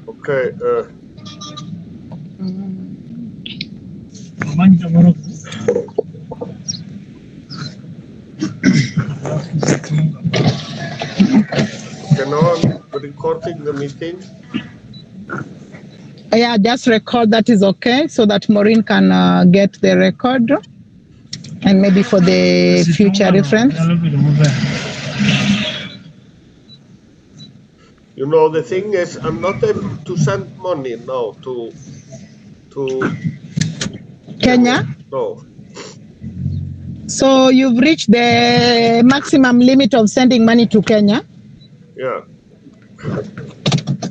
Okay. Okay, now I'm recording the meeting. Yeah, just record, that is okay, so that Maureen can get the record and maybe for the future reference. You know, the thing is, I'm not able to send money now to Kenya. No. So you've reached the maximum limit of sending money to Kenya? Yeah.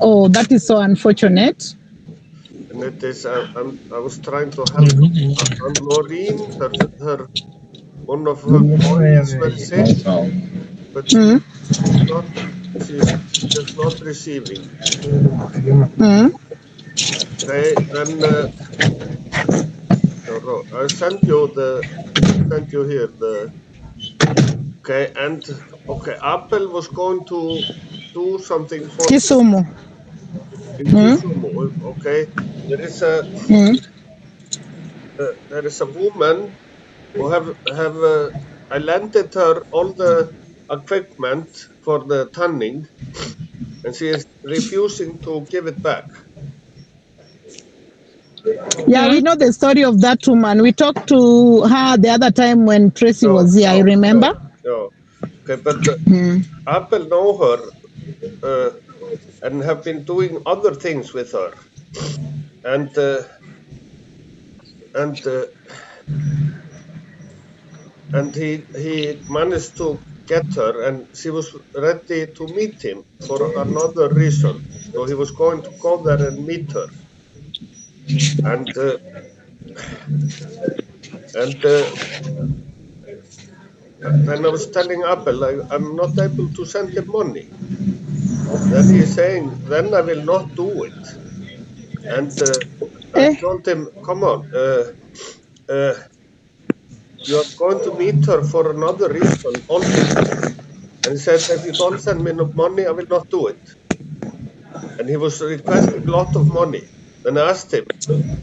Oh, that is so unfortunate. And it is, I was trying to help Maureen, one of her boys were sick, but she's just not receiving. Okay, then I sent you here okay, and okay, Apple was going to do something for Kisumu. in Kisumu. Okay, there is a woman who have I lended her all the equipment for the tanning, and she is refusing to give it back. Yeah, we know the story of that woman. We talked to her the other time when Tracy was here, I remember. No. Okay, but Apple know her and have been doing other things with her, and he managed to get her, and she was ready to meet him for another reason. So he was going to go there and meet her, and then I was telling Apple I'm not able to send him money. Then he's saying, then I will not do it. And I told him, come on, you are going to meet her for another reason also. And he said, if you don't send me no money, I will not do it. And he was requesting a lot of money. Then I asked him,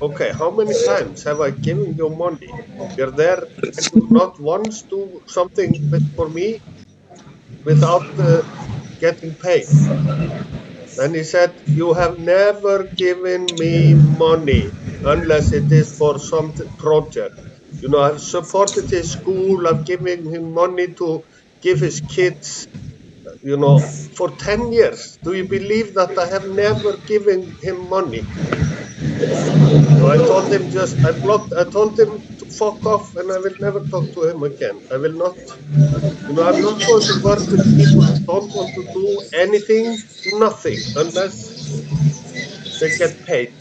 okay, how many times have I given you money? You're there and you not once do something for me without getting paid. Then he said, you have never given me money unless it is for some project. You know, I've supported his school, I've given him money to give his kids, you know, for 10 years. Do you believe that I have never given him money? So I told him I told him to fuck off and I will never talk to him again. I will not, you know, I'm not going to work with people who don't want to do anything, nothing, unless they get paid.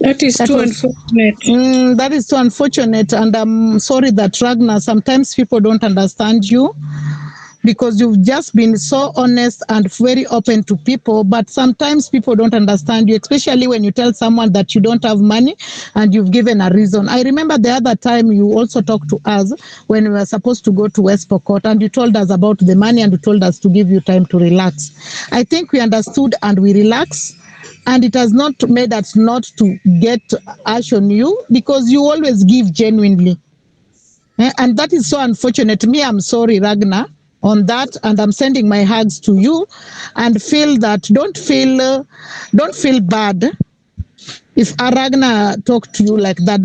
That is too unfortunate. That is too unfortunate, and I'm sorry that Ragnar, sometimes people don't understand you because you've just been so honest and very open to people, but sometimes people don't understand you, especially when you tell someone that you don't have money and you've given a reason. I remember the other time you also talked to us when we were supposed to go to West Pokot, and you told us about the money and you told us to give you time to relax. I think we understood and we relaxed. And it has not made us not to get ash on you because you always give genuinely. And that is so unfortunate. Me, I'm sorry, Ragnar, on that. And I'm sending my hugs to you and feel that don't feel bad. If Ragnar talked to you like that,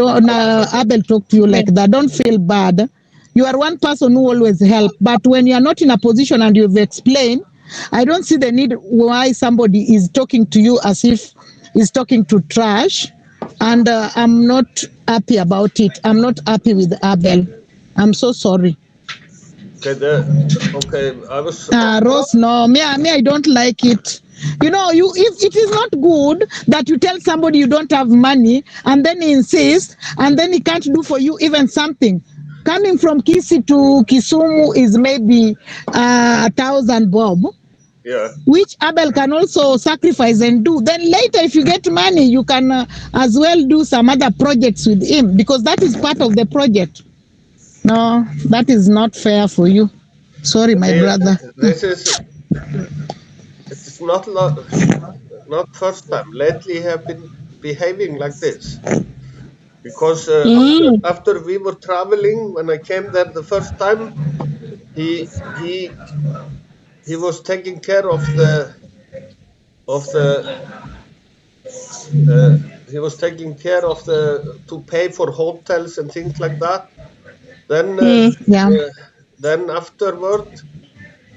Abel talked to you like that, don't feel bad. You are one person who always help. But when you are not in a position and you've explained, I don't see the need why somebody is talking to you as if he's talking to trash. And I'm not happy about it. I'm not happy with Abel. I'm so sorry. Okay, I was... Rose, no, me, I don't like it. You know, if it is not good that you tell somebody you don't have money and then he insists and then he can't do for you even something. Coming from Kisi to Kisumu is maybe 1,000 bob. Yeah. Which Abel can also sacrifice and do. Then later, if you get money, you can as well do some other projects with him because that is part of the project. No, that is not fair for you. Sorry, my brother. This is it's not first time. Lately, he have been behaving like this because after we were traveling, when I came there the first time, he was taking care of the he was taking care of to pay for hotels and things like that. Then then afterward,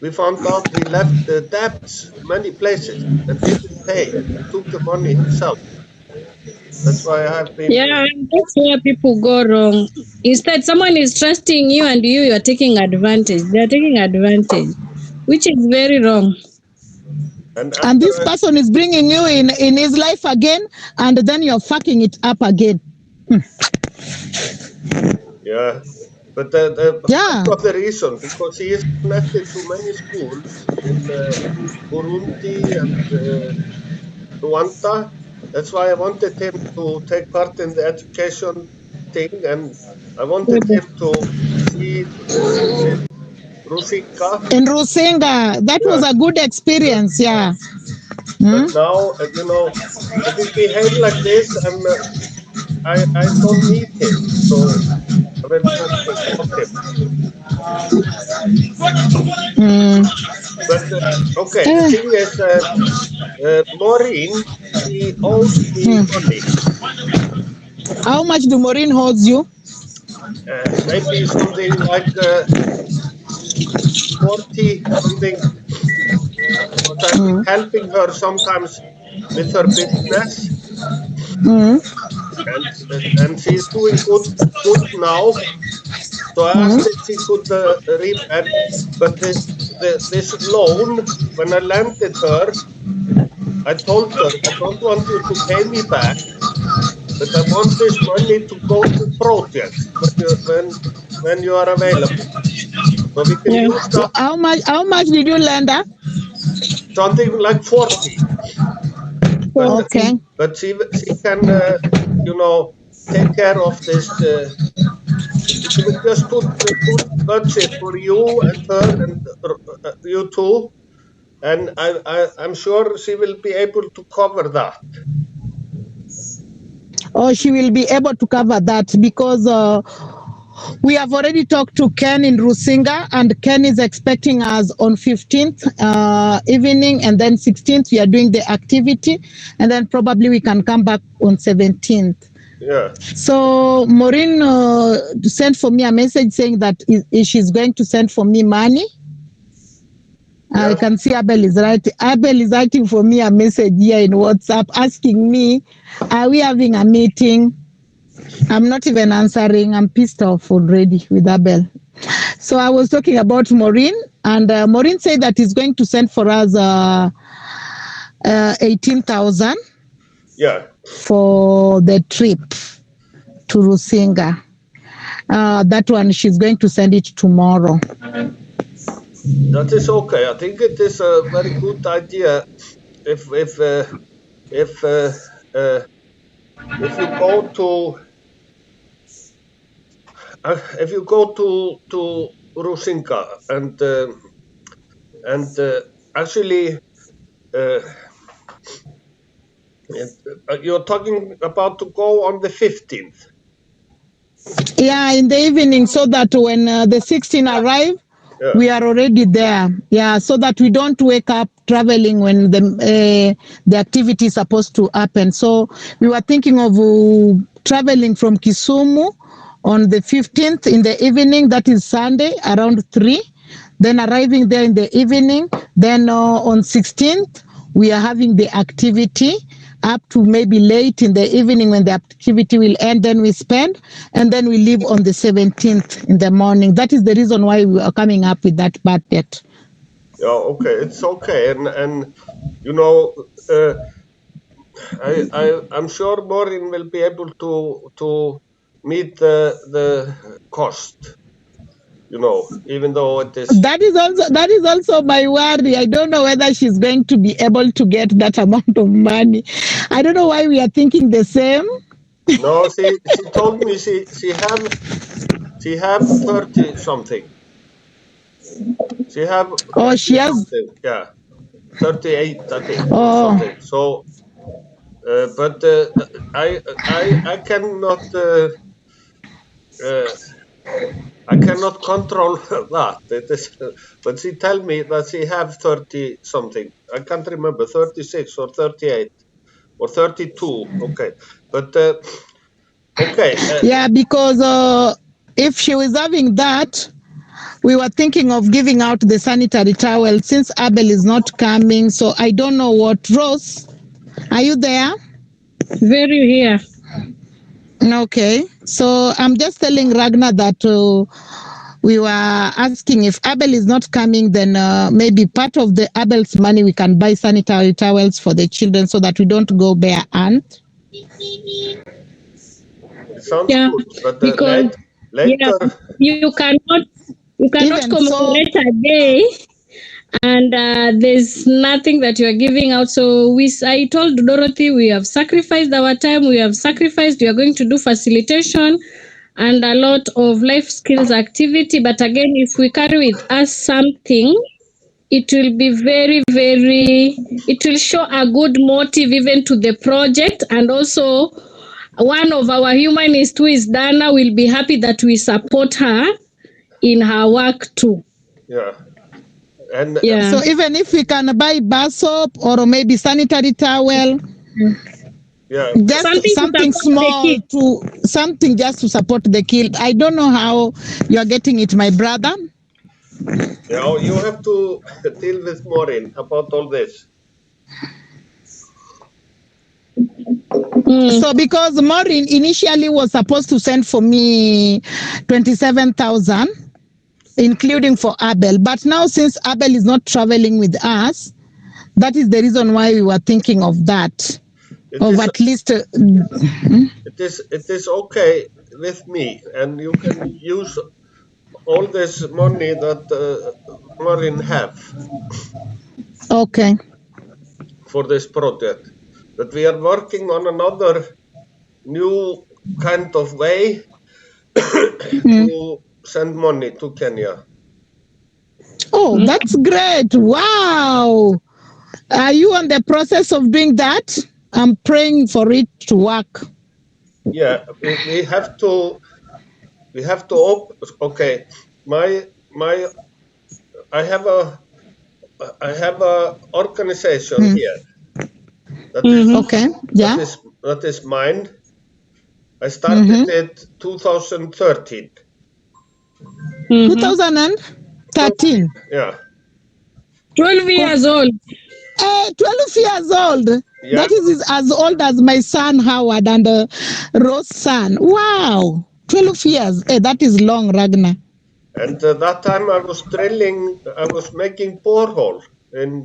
we found out he left the debts many places and didn't pay. He took the money himself. That's why I have been. Yeah, and that's where people go wrong. Instead, someone is trusting you and you are taking advantage. They are taking advantage, which is very wrong. And this person is bringing you in his life again, and then you're fucking it up again. Yeah, but part of the reason, because he is connected to many schools in Burundi and Rwanda. That's why I wanted him to take part in the education thing, and I wanted him to see Rusinga. In Rusinga, that was a good experience, yeah. But now, if he behaves like this, I don't need him, so I will stop him. But okay, the thing is, Maureen, she owes me money. How much do Maureen owes you? Maybe something like 40 something. Because I've been helping her sometimes with her business, and she's doing good now. So I asked if she could repay, but this loan, when I lended her, I told her I don't want you to pay me back, but I want this money to go to projects when you are available. So we can use that. So how much did you lend her? Something like 40. But, okay. But she can take care of this. She will just put budget for you and her and you two, and I'm sure she will be able to cover that. Oh, she will be able to cover that because we have already talked to Ken in Rusinga, and Ken is expecting us on 15th evening, and then 16th we are doing the activity, and then probably we can come back on 17th. Yeah. So Maureen sent for me a message saying that she's going to send for me money. Yeah. I can see Abel is writing. Abel is writing for me a message here in WhatsApp asking me, are we having a meeting? I'm not even answering. I'm pissed off already with Abel. So I was talking about Maureen, and Maureen said that he's going to send for us 18,000. Yeah. For the trip to Rusinga. That one she's going to send it tomorrow. That is okay. I think it is a very good idea if you go to Rusinga and actually you're talking about to go on the 15th. Yeah, in the evening, so that when the 16th arrive, we are already there. Yeah, so that we don't wake up traveling when the activity is supposed to happen. So we were thinking of traveling from Kisumu on the 15th in the evening, that is Sunday, around 3. Then arriving there in the evening. Then on 16th, we are having the activity up to maybe late in the evening when the activity will end, then we spend, and then we leave on the 17th in the morning. That is the reason why we are coming up with that budget. Yeah, okay, it's okay, and I'm sure Maureen will be able to meet the cost. Even though it is. That is also my worry. I don't know whether she's going to be able to get that amount of money. I don't know why we are thinking the same. No, she told me she have 30 something. She have Oh, she has. something, yeah, 38, I think. Oh. Something. So, but I cannot. I cannot control that. It is, but she tell me that she have 30 something. I can't remember, 36 or 38 or 32. Okay, but okay. Yeah, because if she was having that, we were thinking of giving out the sanitary towel since Abel is not coming. So I don't know what. Rose, are you there? Very here. Okay. So I'm just telling Ragnar that we were asking if Abel is not coming, then maybe part of the Abel's money we can buy sanitary towels for the children so that we don't go bare hand. It sounds Yeah, good, but because later. you cannot Even commemorate a day and there's nothing that you are giving out. So I told Dorothy we have sacrificed our time, we are going to do facilitation and a lot of life skills activity. But again, if we carry with us something, it will be it will show a good motive even to the project. And also one of our humanists who is Dana will be happy that we support her in her work too. Yeah. And Yeah. so even if we can buy bar soap or maybe sanitary towel, yeah, just something small something just to support the kid. I don't know how you're getting it, my brother. yeah, you have to deal with Maureen about all this. So because Maureen initially was supposed to send for me 27,000, including for Abel. But now since Abel is not traveling with us, that is the reason why we were thinking of that. At least it is okay with me, and you can use all this money that Maureen have. Okay. For this project, that we are working on another new kind of way to send money to Kenya. Oh, that's great. Wow. Are you on the process of doing that? I'm praying for it to work. Yeah, we have to okay. I have a organization here. That is okay. Yeah. That is mine. I started it 2013. 2013. Yeah. 12 years old. 12 years old. Yeah. That is as old as my son Howard and Rose's son. Wow. 12 years. That is long, Ragnar. And that time I was making borehole in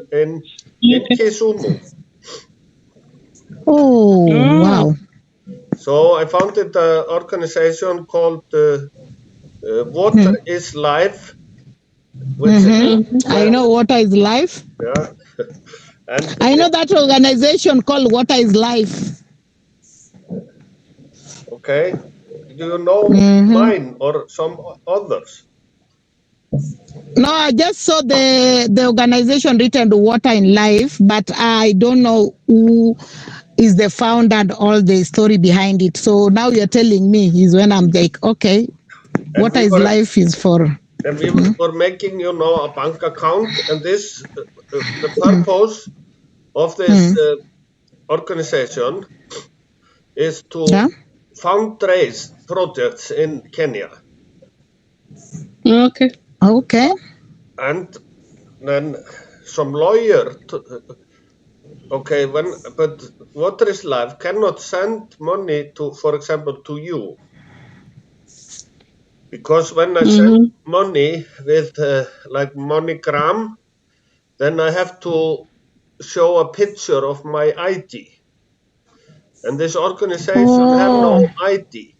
Kisumu. Oh, wow. So I founded an organization called Water is Life. I know Water is Life. Yeah. And I know that organization called Water is Life. Okay. Do you know mine or some others? No, I just saw the organization written Water in Life, but I don't know who is the founder and all the story behind it. So now you're telling me is when I'm like, okay, Water is Life is for. And we were making, a bank account, and this the purpose of this organization is to fundraise projects in Kenya. Okay. Okay. And then some lawyer. But Water is Life cannot send money to, for example, to you. Because when I send money with like MoneyGram, then I have to show a picture of my ID. And this organization have no ID.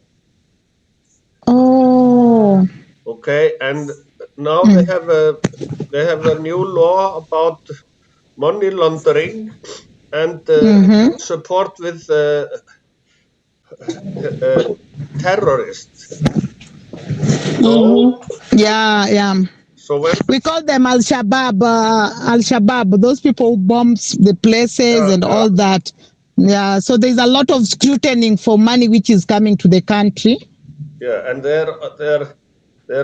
Oh. Okay, and now they have a new law about money laundering and support with terrorists. Yeah. So when We call them Al-Shabaab, Al-Shabaab, those people who bombs the places and all that. Yeah, so there's a lot of scrutiny for money which is coming to the country. Yeah, and they're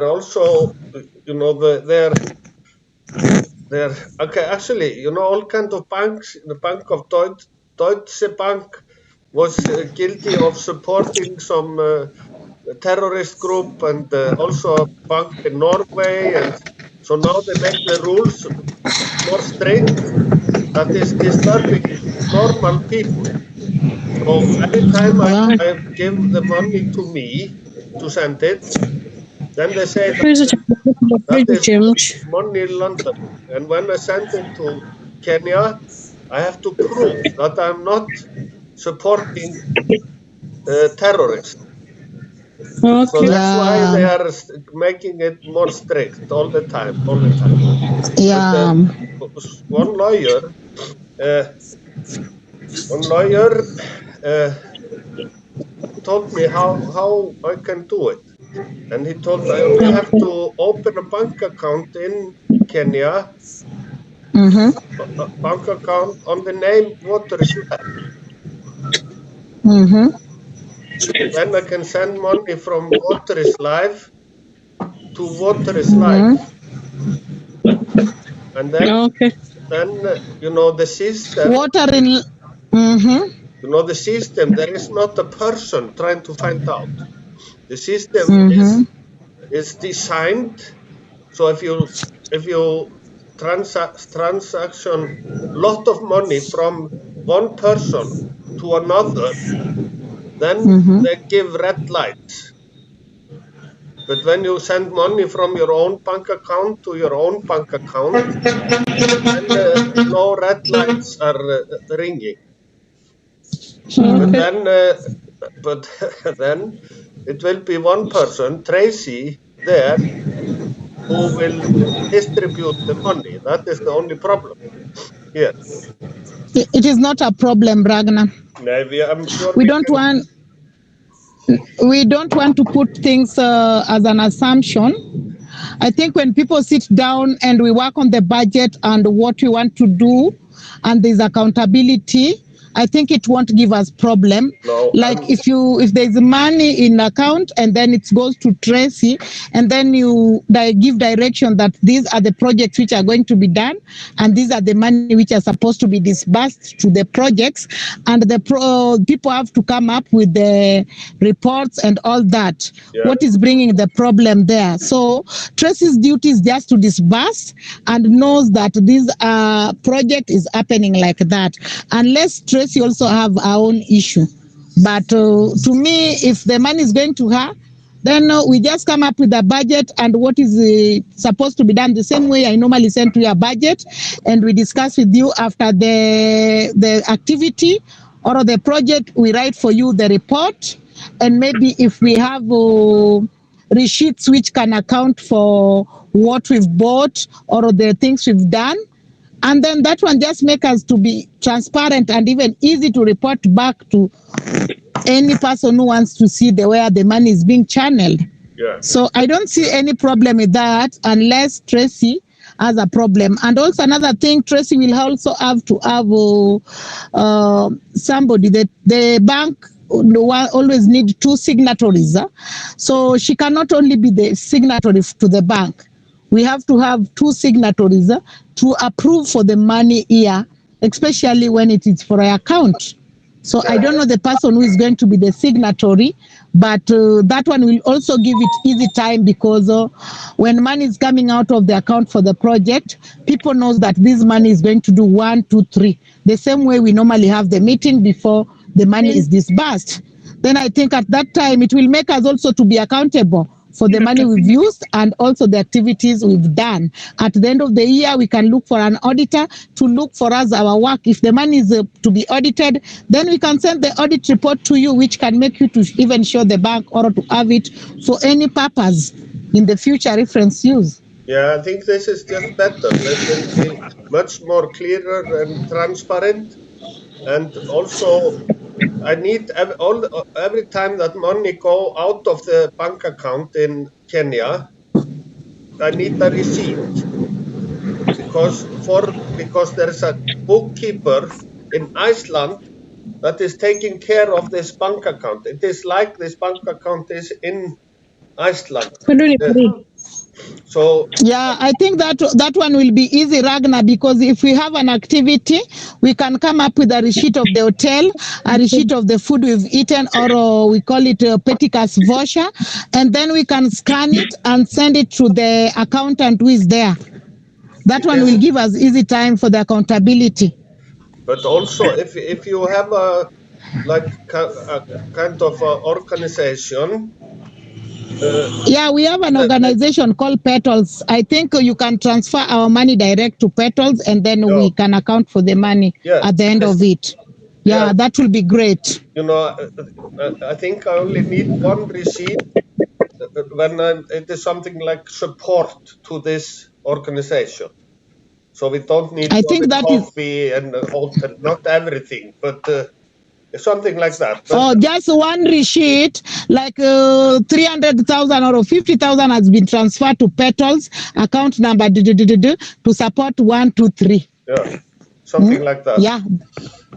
also, you know, they're okay. Actually, you know, all kind of banks. The Bank of Deutsche Bank was guilty of supporting some terrorist group, and also a bank in Norway, and so now they make the rules more strict. That is disturbing normal people. So anytime I give the money to me to send it, then they say that is money laundering. And when I send it to Kenya, I have to prove that I'm not supporting terrorists. So that's why they are making it more strict all the time. Yeah. But one lawyer told me how I can do it. And he told I only have to open a bank account in Kenya, a bank account on the name Water is Life. Then I can send money from Water is Life to Water is Life. And then you know the system. You know the system. There is not a person trying to find out. The system is designed so if you transaction lot of money from one person to another, then they give red lights. But when you send money from your own bank account to your own bank account, then no red lights are ringing. But then it will be one person, Tracy, there, who will distribute the money. That is the only problem. Yeah. It is not a problem, Ragnar. Maybe I'm sure we don't want to put things as an assumption. I think when people sit down and we work on the budget and what we want to do, and there's accountability, I think it won't give us problem. No, like if there's money in account and then it goes to Tracy and then you give direction that these are the projects which are going to be done and these are the money which are supposed to be disbursed to the projects, and the people have to come up with the reports and all that. Yeah. What is bringing the problem there? So Tracy's duty is just to disburse and knows that this project is happening like that, unless Tracy also have our own issue. But to me, if the money is going to her, then we just come up with a budget and what is supposed to be done the same way I normally send to your budget, and we discuss with you after the activity or the project. We write for you the report, and maybe if we have receipts which can account for what we've bought or the things we've done, and then that one just make us to be transparent and even easy to report back to any person who wants to see where the money is being channeled. Yeah. So I don't see any problem with that unless Tracy has a problem. And also another thing, Tracy will also have to have somebody that the bank always need two signatories. So she cannot only be the signatory to the bank. We have to have two signatories to approve for the money here, especially when it is for an account. So I don't know the person who is going to be the signatory, but that one will also give it easy time, because when money is coming out of the account for the project, people knows that this money is going to do 1, 2, 3. The same way we normally have the meeting before the money is disbursed. Then I think at that time it will make us also to be accountable for the money we've used and also the activities we've done. At the end of the year, we can look for an auditor to look for us our work. If the money is to be audited, then we can send the audit report to you, which can make you to even show the bank or to have it for any purpose in the future reference use. Yeah, I think this is just better. This will be much more clearer and transparent. And also, I need every time that money go out of the bank account in Kenya, I need a receipt because there's a bookkeeper in Iceland that is taking care of this bank account. It is like this bank account is in Iceland. So yeah, I think that one will be easy, Ragnar, because if we have an activity, we can come up with a receipt of the hotel, a receipt of the food we've eaten, or we call it a petticass voucher, and then we can scan it and send it to the accountant who is there. That one will give us easy time for the accountability. But also, if you have a kind of organization. Yeah, we have an organization called Petals. I think you can transfer our money direct to Petals, and then we can account for the money at the end of it. Yeah, that will be great. You know, I think I only need one receipt when it is something like support to this organization. So we don't need coffee and hotel, not everything, but something like that. But just one receipt, like 300,000 or 50,000 has been transferred to Petals, account number to support 1, 2, 3. Yeah, something like that. Yeah,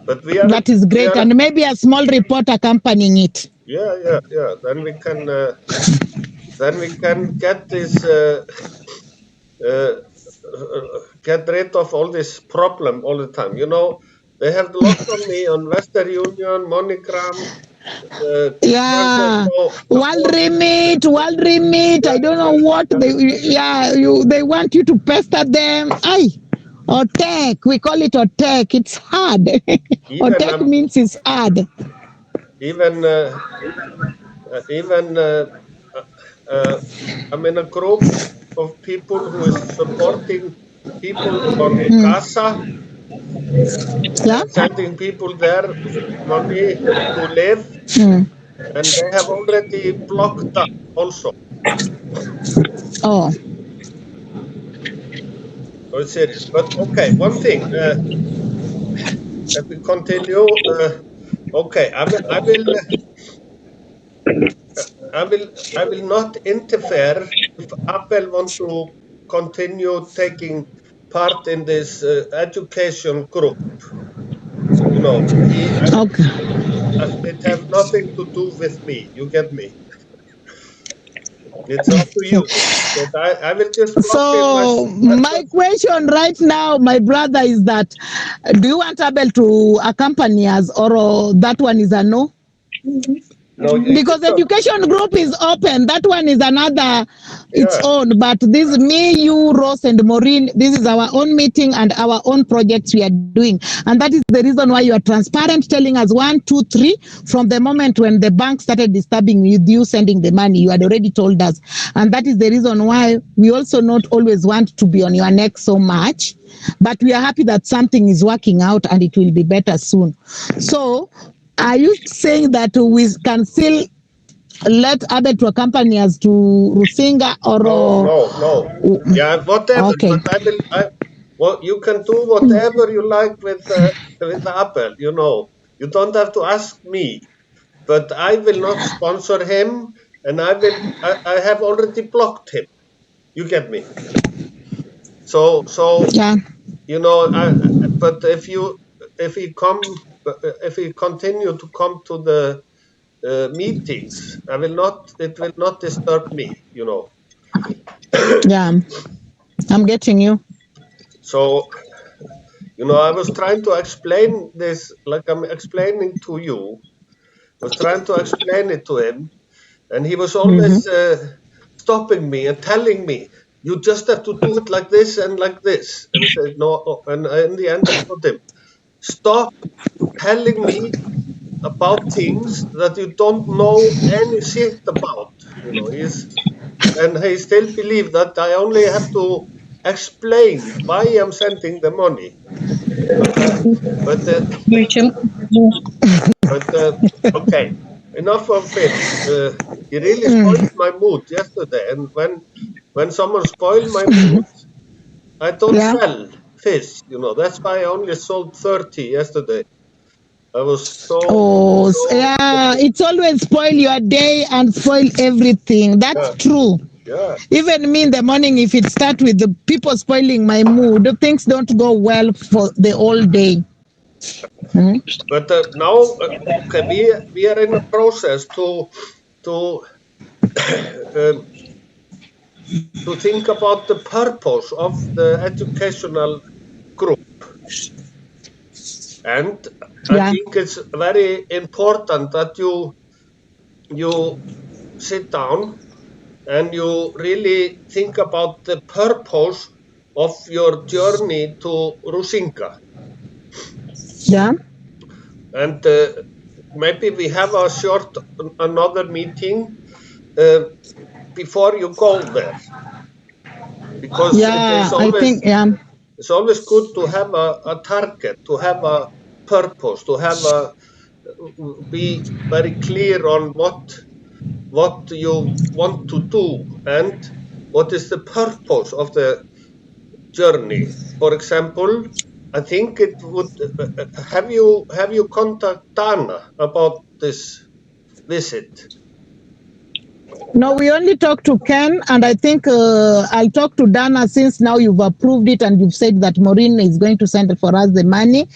but that is great, and maybe a small report accompanying it. Yeah. Then we can get this, get rid of all this problem all the time. You know, they have lots on me on Western Union, MoneyGram. World remit. I don't know what they want you to pester them. Or tech, we call it tech. It's hard. Or tech means it's hard. Even I'm in a group of people who is supporting people on Gaza. Sending people there money to live, and they have already blocked that also. Oh. So it's serious. But okay, one thing. Let me continue. Okay, I will not interfere if Apple wants to continue taking part in this education group. You know, it has nothing to do with me. You get me? It's up to you. But I will just. So my question right now, my brother, is that do you want Abel to accompany us, or that one is a no? No, because education group is open. That one is another its own. But this, me, you, Ross, and Maureen, this is our own meeting and our own projects we are doing. And that is the reason why you are transparent, telling us 1, 2, 3. From the moment when the bank started disturbing with you sending the money, you had already told us. And that is the reason why we also not always want to be on your neck so much. But we are happy that something is working out and it will be better soon. So, are you saying that we can still let Abel to accompany us to Rusinga, or no? Yeah, whatever. Okay. But you can do whatever you like with Abel. You know, you don't have to ask me, but I will not sponsor him, and I have already blocked him. You get me? So yeah. You know, but if he continue to come to the meetings, it will not disturb me, you know. Yeah, I'm getting you. So, you know, I was trying to explain this, like I'm explaining to you. I was trying to explain it to him, and he was always stopping me and telling me, you just have to do it like this and like this. And he said, no, and in the end I told him, stop telling me about things that you don't know any shit about. You know, he still believes that I only have to explain why I'm sending the money. Okay, enough of it. He really spoiled my mood yesterday, and when someone spoiled my mood, I don't sell fish. You know, that's why I only sold 30 yesterday. I was it's always spoil your day and spoil everything. That's true. Yeah. Even me in the morning, if it starts with the people spoiling my mood, things don't go well for the whole day. But now okay, we are in a process to um, to think about the purpose of the educational group. And I Yeah. think it's very important that you sit down and you really think about the purpose of your journey to Rusinga. Yeah. And maybe we have a short another meeting before you go there, because it is Yeah. I always think, yeah. it's always good to have a target, to have a purpose, to have a be very clear on what you want to do and what is the purpose of the journey. For example, I think it would have you contact Dana about this visit? No, we only talked to Ken, and I think I'll talk to Dana since now you've approved it and you've said that Maureen is going to send for us the money.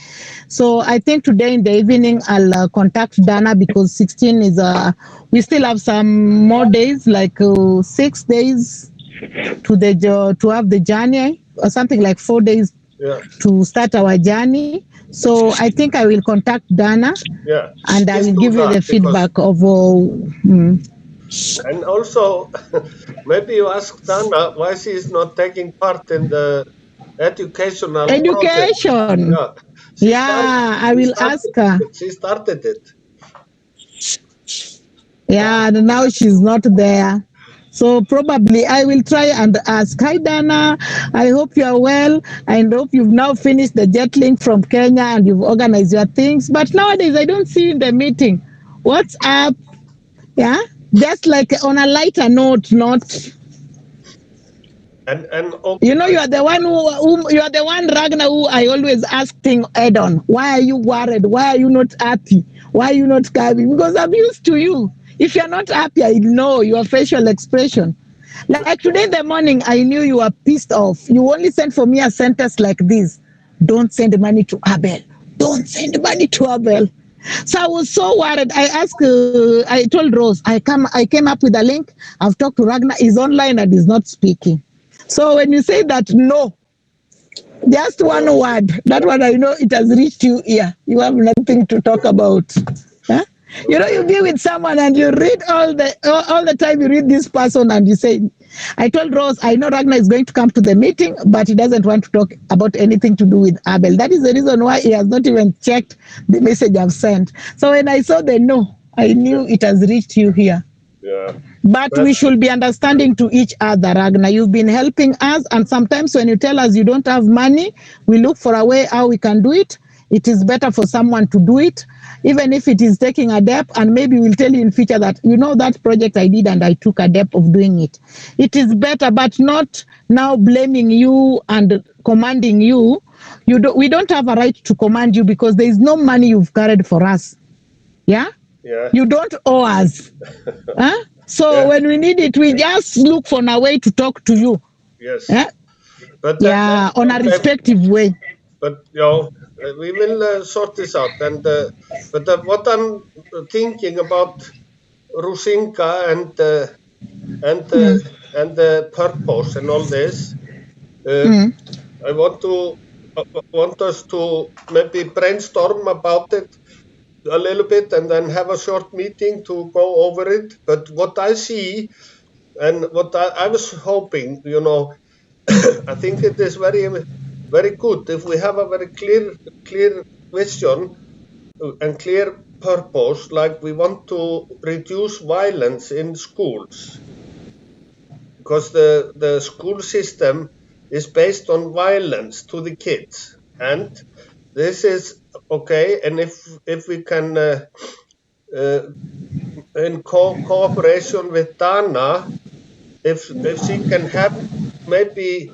So I think today in the evening I'll contact Dana because 16 is we still have some more days, like 6 days to have the journey, or something like 4 days to start our journey. So I think I will contact Dana, and I will give you the feedback of. And also, maybe you ask Dana why she is not taking part in the educational project. Yeah, I will ask her. She started it. Yeah, and now she's not there. So probably I will try and ask. Hi, Dana. I hope you are well. I hope you've now finished the jet link from Kenya and you've organized your things. But nowadays, I don't see you in the meeting. What's up? Yeah, just like on a lighter note, not. And okay. You know, you are the one you are the one, Ragnar, who I always ask thing head on. Why are you worried? Why are you not happy? Why are you not coming? Because I'm used to you. If you're not happy, I know your facial expression. Like today in the morning, I knew you were pissed off. You only sent for me a sentence like this: "Don't send money to Abel. Don't send money to Abel." So I was so worried. I asked, I told Rose, I came up with a link. I've talked to Ragnar. He's online and he's not speaking. So when you say that, no, just one word, that one I know it has reached you here. You have nothing to talk about. Huh? You know, you be with someone and you read all the time. You read this person and you say, I told Rose, I know Ragnar is going to come to the meeting, but he doesn't want to talk about anything to do with Abel. That is the reason why he has not even checked the message I've sent. So when I saw the no, I knew it has reached you here. Yeah. But we should be understanding to each other, Ragnar. You've been helping us, and sometimes when you tell us you don't have money, we look for a way how we can do it. It is better for someone to do it, even if it is taking a dep, and maybe we'll tell you in future that, you know, that project I did and I took a dep of doing it. It is better, but not now blaming you and commanding you. We don't have a right to command you because there is no money you've carried for us. Yeah? Yeah. You don't owe us. Huh? So when we need it, we just look for a way to talk to you. Yes. Yeah, But on a respective way. But you know, we will sort this out. And but what I'm thinking about Rusinga and the purpose and all this, I want us to maybe brainstorm about it a little bit and then have a short meeting to go over it. But what I see and what I was hoping, you know, I think it is very, very good if we have a very clear vision and clear purpose, like we want to reduce violence in schools, because the school system is based on violence to the kids, and this is okay. And if we can in cooperation with Dana, if she can have maybe,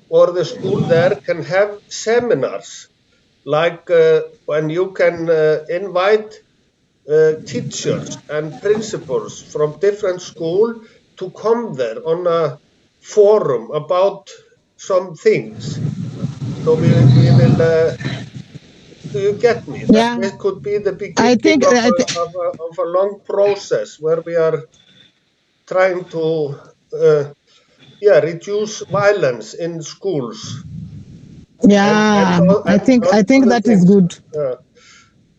or the school there can have seminars, like when you can invite teachers and principals from different schools to come there on a forum about some things. So we will. Do you get me? Yeah. That this could be the I beginning think of a long process where we are trying to reduce violence in schools. yeah, I think other that is things. good. Yeah.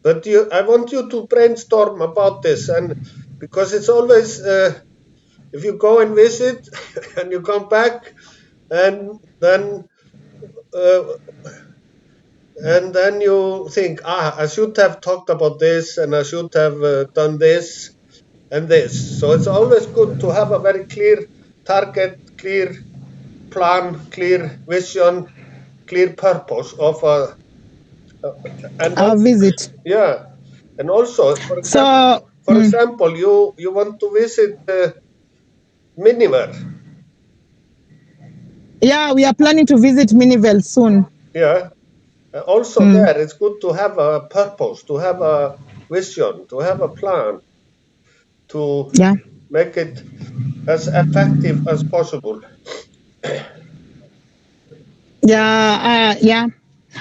But I want you to brainstorm about this, and because it's always if you go and visit and you come back, and then you think, I should have talked about this, and I should have done this and this. So it's always good to have a very clear target, clear plan, clear vision, clear purpose of a and Our also, visit. yeah, and also So for example, you want to visit Miniver. yeah, we are planning to visit Minivel soon. Yeah. Also there, it's good to have a purpose, to have a vision, to have a plan, to Yeah. make it as effective as possible. Yeah.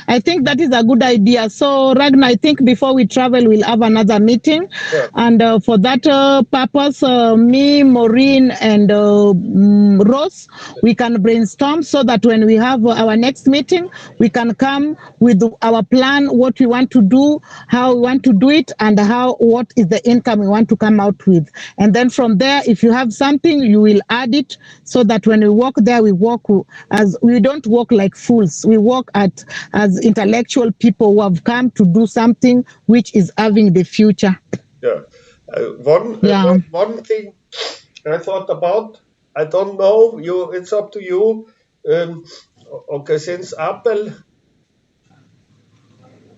I think that is a good idea. So, Ragnar, I think before we travel, we'll have another meeting. Yeah. And for that purpose, me, Maureen, and Rose, we can brainstorm so that when we have our next meeting, we can come with our plan, what we want to do, how we want to do it, and what is the income we want to come out with. And then from there, if you have something, you will add it so that when we walk there, we walk as we don't walk like fools. We walk as intellectual people who have come to do something which is having the future. Yeah. One thing I thought about, I don't know, it's up to you. Okay, since Apple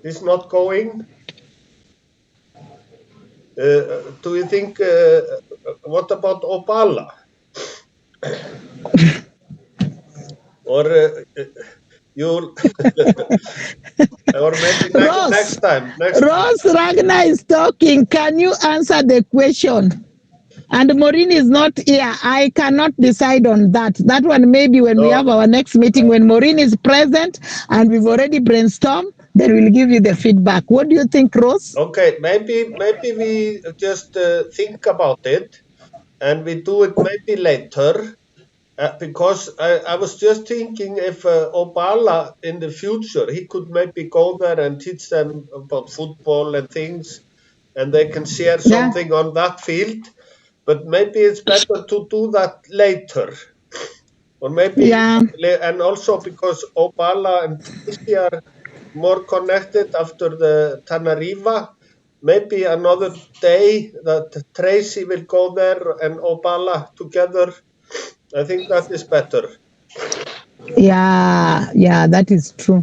is not going, do you think, what about Opala? Or you'll or maybe next time. Rose Ragnar is talking. Can you answer the question? And Maureen is not here. I cannot decide on that. That one maybe when we have our next meeting, when Maureen is present and we've already brainstormed, then we'll give you the feedback. What do you think, Rose? Okay, maybe we just think about it, and we do it maybe later. Because I was just thinking if Opala in the future, he could maybe go there and teach them about football and things, and they can share something on that field. But maybe it's better to do that later. Or maybe, and also because Opala and Tracy are more connected after the Tanariva, maybe another day that Tracy will go there and Opala together. I think that is better. Yeah, that is true.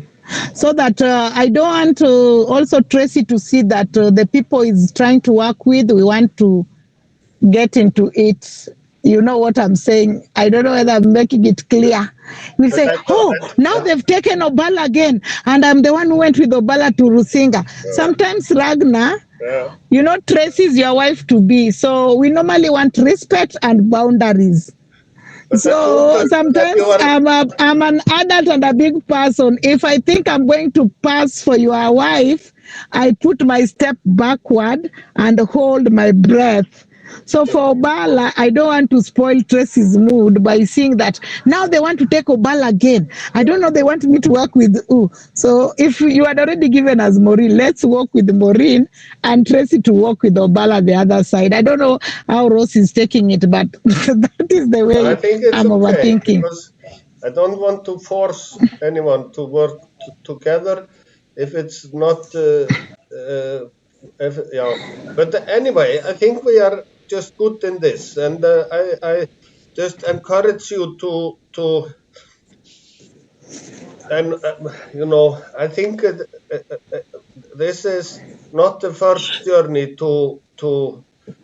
So that I don't want to also Tracy to see that the people is trying to work with, we want to get into it. You know what I'm saying? I don't know whether I'm making it clear. We say, now they've taken Obala again, and I'm the one who went with Obala to Rusinga. Sometimes Ragnar, you know, Tracy is your wife to be. So we normally want respect and boundaries. So sometimes I'm an adult and a big person. If I think I'm going to pass for your wife, I put my step backward and hold my breath. So for Obala, I don't want to spoil Tracy's mood by seeing that now they want to take Obala again. I don't know, they want me to work with who. So if you had already given us Maureen, let's work with Maureen and Tracy to work with Obala the other side. I don't know how Rose is taking it, but that is the way I think it's I'm overthinking. Because I don't want to force anyone to work together if it's not. But anyway, I think we are just good in this, and I just encourage you to and I think this is not the first journey to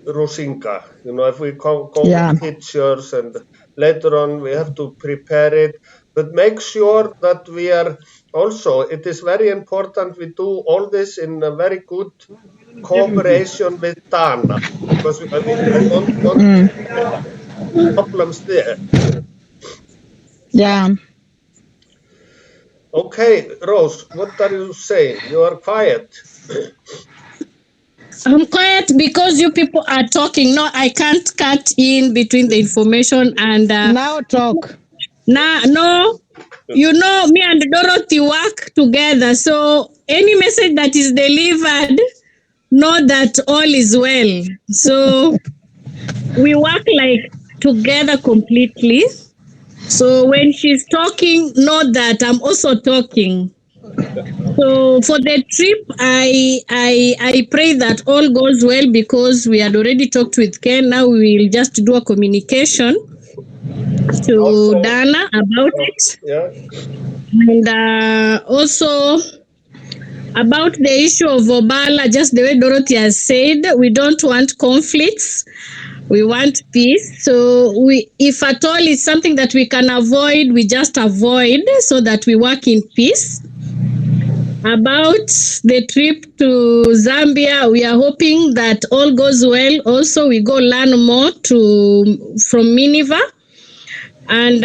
Rusinga. If we go with pictures and later on we have to prepare it, but make sure that we are also. It is very important we do all this in a very good cooperation with Dana, because I don't want problems there. Yeah. Okay, Rose, what are you saying? You are quiet. I'm quiet because you people are talking. No, I can't cut in between the information and Now talk. no, you know, me and Dorothy work together. So any message that is delivered, know that all is well. So we work like together completely. So when she's talking, know that I'm also talking. So for the trip, I pray that all goes well because we had already talked with Ken. Now we will just do a communication to Also, Dana about it, yeah. and also about the issue of Obala. Just the way Dorothy has said, we don't want conflicts. We want peace. So we, if at all it's something that we can avoid, we just avoid so that we work in peace. About the trip to Zambia, we are hoping that all goes well. Also, we go learn more from Miniva. And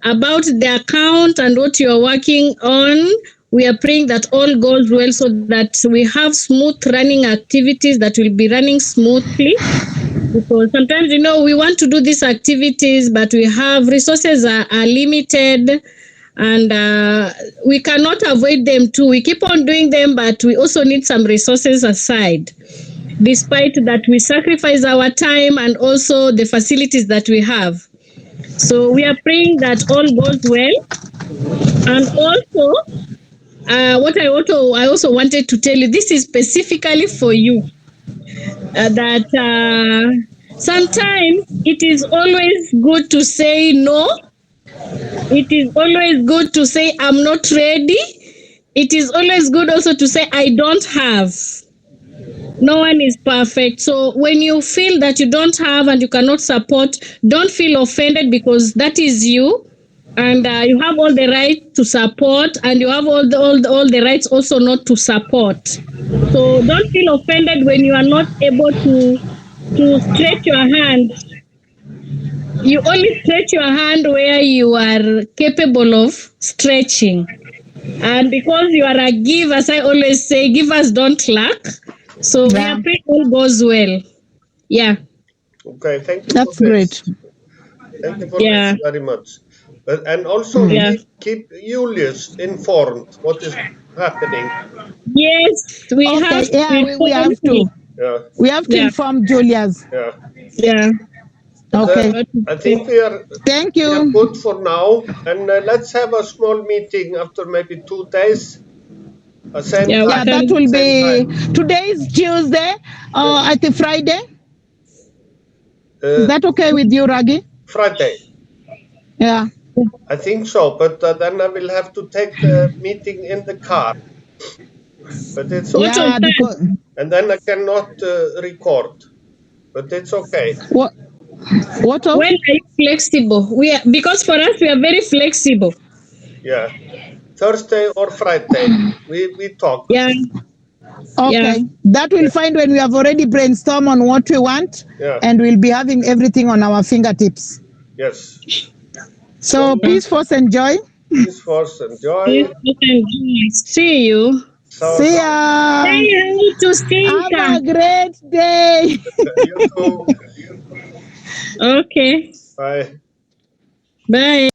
about the account and what you are working on, we are praying that all goes well so that we have smooth running activities that will be running smoothly. Because sometimes, you know, we want to do these activities, but we have resources are limited. And we cannot avoid them too. We keep on doing them, but we also need some resources aside. Despite that, we sacrifice our time and also the facilities that we have. So we are praying that all goes well. And also, what I also wanted to tell you, this is specifically for you, that sometimes it is always good to say no. It is always good to say, I'm not ready. It is always good also to say, I don't have. No one is perfect. So when you feel that you don't have and you cannot support, don't feel offended because that is you. And you have all the right to support and you have all the rights also not to support. So don't feel offended when you are not able to stretch your hand. You only stretch your hand where you are capable of stretching. And because you are a giver, as I always say, givers don't lack. So we are praying all goes well. Yeah. Okay, thank you. That's for great. This. Thank you for this very much. And also keep Julius informed what is happening. Yes, we have. Yeah, we have to. Yeah. We have to inform Julius. Yeah. Yeah. Okay. I think we are. Thank We are you. good for now, and let's have a small meeting after maybe 2 days. Same Yeah, time. Yeah, that will Same be. time. Today is Tuesday. I think Friday. Is that okay with you, Ragi? Friday. Yeah. I think so, but then I will have to take the meeting in the car. But it's okay. Yeah, because, and then I cannot record. But it's okay. what? What of? When are you flexible? We are, because for us we are very flexible. Yeah. Thursday or Friday. We talk. Yeah. Okay. Yeah. That we'll find when we have already brainstormed on what we want. Yeah. And we'll be having everything on our fingertips. Yes. So peace, force, and joy. Peace, force, and joy. See you. So, See ya. Say hi to Stinka. Have a great day. You too. Okay. Bye. Bye.